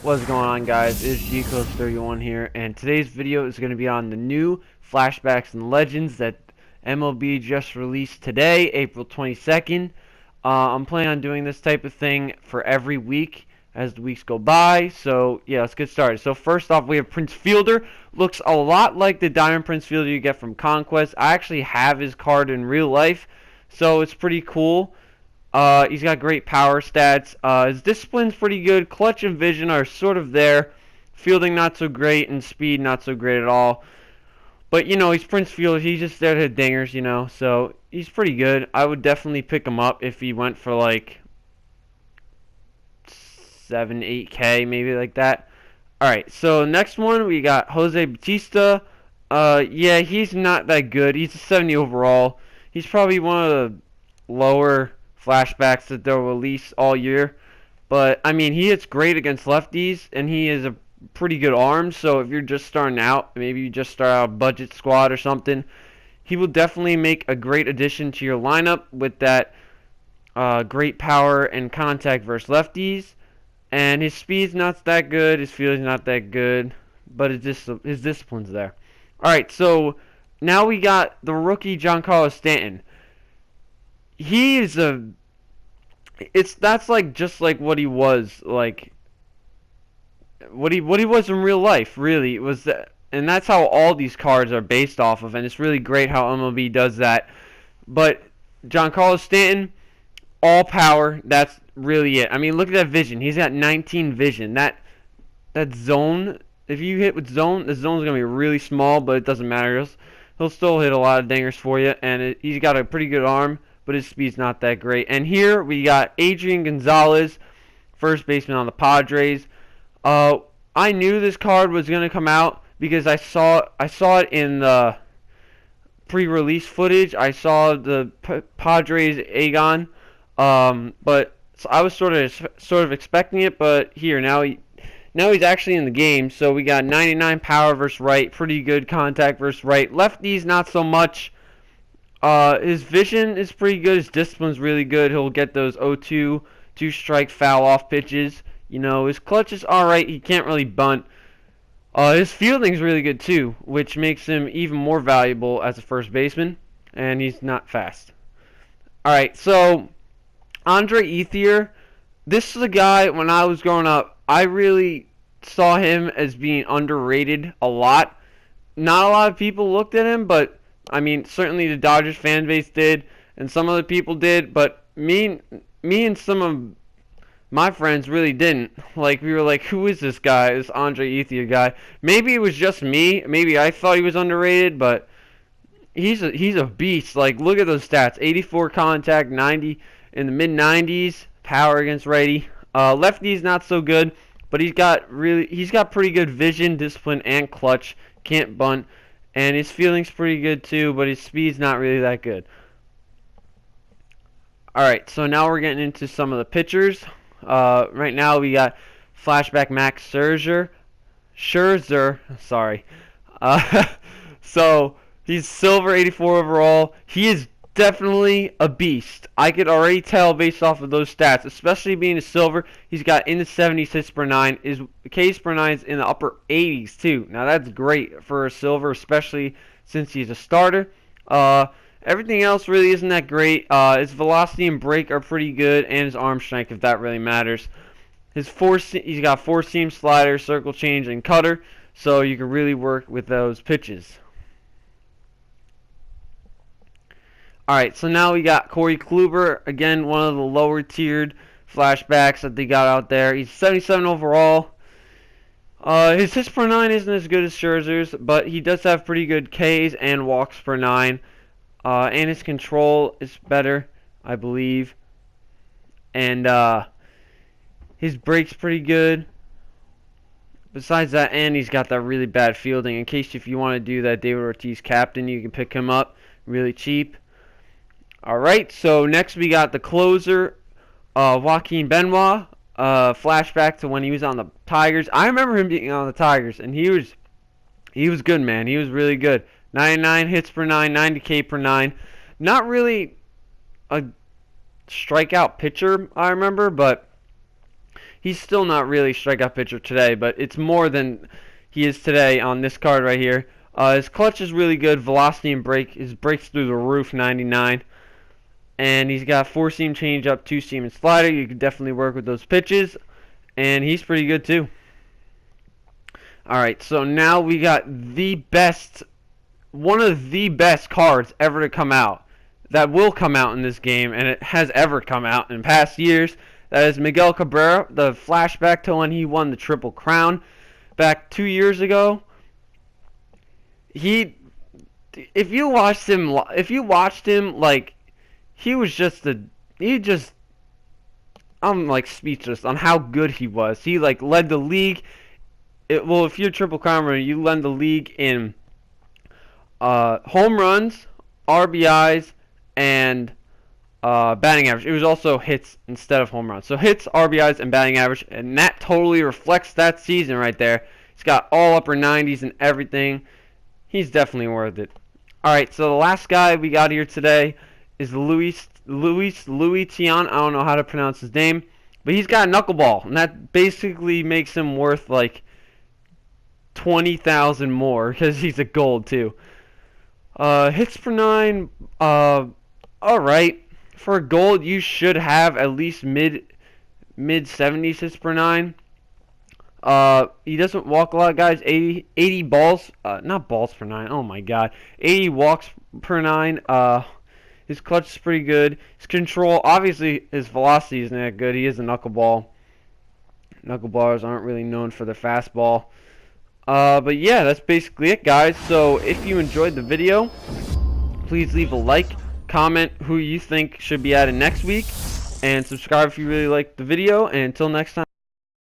What's going on, guys? It's GCoach31 here, and today's video is going to be on the new flashbacks and legends that MLB just released today, April 22nd. I'm planning on doing this type of thing for every week as the weeks go by, so yeah, let's get started. So first off, we have Prince Fielder. Looks a lot like the Diamond Prince Fielder you get from Conquest. I actually have his card in real life, so it's pretty cool. He's got great power stats. His discipline's pretty good. Clutch and vision are sort of there. Fielding not so great, and speed not so great at all. But, you know, he's Prince Fielder. He's just there to hit dingers, you know. So, he's pretty good. I would definitely pick him up if he went for, like, 7, 8K, maybe like that. Alright, so next one, we got Jose Bautista. Yeah, he's not that good. He's a 70 overall. He's probably one of the lower flashbacks that they'll release all year, but I mean, he hits great against lefties, and he is a pretty good arm. So if you're just starting out, maybe you just start out a budget squad or something, he will definitely make a great addition to your lineup with that great power and contact versus lefties. And his speed's not that good, his fielding's not that good, but his discipline's there. All right, so now we got the rookie Giancarlo Stanton. He is that's like just like what he was, like what he was in real life, really. It was that, and that's how all these cards are based off of, and it's really great how MLB does that. But Giancarlo Stanton, all power, that's really it. I mean, look at that vision. He's got 19 vision. That zone, if you hit with zone, the zone's going to be really small, but it doesn't matter. He'll still hit a lot of dingers for you, and he's got a pretty good arm, but his speed's not that great. And here we got Adrian Gonzalez, first baseman on the Padres. I knew this card was going to come out because I saw it in the pre-release footage. I saw the Padres Agon, but so I was sort of expecting it. But here now he's actually in the game. So we got 99 power versus right, pretty good contact versus right. Lefties not so much. His vision is pretty good. His discipline's really good. He'll get those 0-2, two-strike foul-off pitches. You know, his clutch is alright. He can't really bunt. His fielding's really good, too, which makes him even more valuable as a first baseman. And he's not fast. Alright, so Andre Ethier. This is a guy, when I was growing up, I really saw him as being underrated a lot. Not a lot of people looked at him, but I mean, certainly the Dodgers fan base did, and some other people did, but me and some of my friends really didn't. Like, we were like, who is this guy, this Andre Ethier guy? Maybe it was just me. Maybe I thought he was underrated, but he's a beast. Like, look at those stats. 84 contact, 90 in the mid-90s, power against righty. Lefty's not so good, but he's got pretty good vision, discipline, and clutch. Can't bunt. And his fielding's pretty good too, but his speed's not really that good. Alright, so now we're getting into some of the pitchers. Right now we got Flashback Max Scherzer, sorry. So he's silver 84 overall. He is definitely a beast. I could already tell based off of those stats, especially being a silver. He's got in the 70s hits per 9. His Ks per 9 is in the upper 80s too. Now that's great for a silver, especially since he's a starter. Everything else really isn't that great. His velocity and break are pretty good, and his arm strength, if that really matters. He's got 4-seam slider, circle change, and cutter, so you can really work with those pitches. Alright, so now we got Corey Kluber, again, one of the lower tiered flashbacks that they got out there. He's 77 overall. His hits per 9 isn't as good as Scherzer's, but he does have pretty good Ks and walks per 9. And his control is better, I believe. And his break's pretty good. Besides that, and he's got that really bad fielding. In case if you want to do that David Ortiz captain, you can pick him up really cheap. Alright, so next we got the closer, Joaquin Benoit, flashback to when he was on the Tigers. I remember him being on the Tigers, and he was good, man. He was really good. 99 hits per 9, 90K per 9. Not really a strikeout pitcher, I remember, but He's still not really strikeout pitcher today, but it's more than he is today on this card right here. His clutch is really good. Velocity and his breaks through the roof, 99. And he's got 4-seam changeup, 2-seam and slider. You could definitely work with those pitches. And he's pretty good too. Alright, so now we got one of the best cards ever to come out. That will come out in this game, and it has ever come out in past years. That is Miguel Cabrera, the flashback to when he won the Triple Crown back 2 years ago. If you watched him, like, I'm like speechless on how good he was. He like led the league. If you're a Triple Crown winner, you led the league in home runs, RBIs, and batting average. It was also hits instead of home runs. So hits, RBIs, and batting average, and that totally reflects that season right there. He's got all upper 90s and everything. He's definitely worth it. Alright, so the last guy we got here today is Louis Tiant. I don't know how to pronounce his name, but he's got a knuckleball, and that basically makes him worth like 20,000 more because he's a gold too. Hits per 9, alright. For a gold, you should have at least mid 70s hits per 9. He doesn't walk a lot, guys. 80 balls, not balls per 9. Oh my god, 80 walks per 9. His clutch is pretty good. His control, obviously, his velocity isn't that good. He is a knuckleball. Knuckleballers aren't really known for their fastball. But yeah, that's basically it, guys. So if you enjoyed the video, please leave a like, comment who you think should be added next week, and subscribe if you really liked the video. And until next time.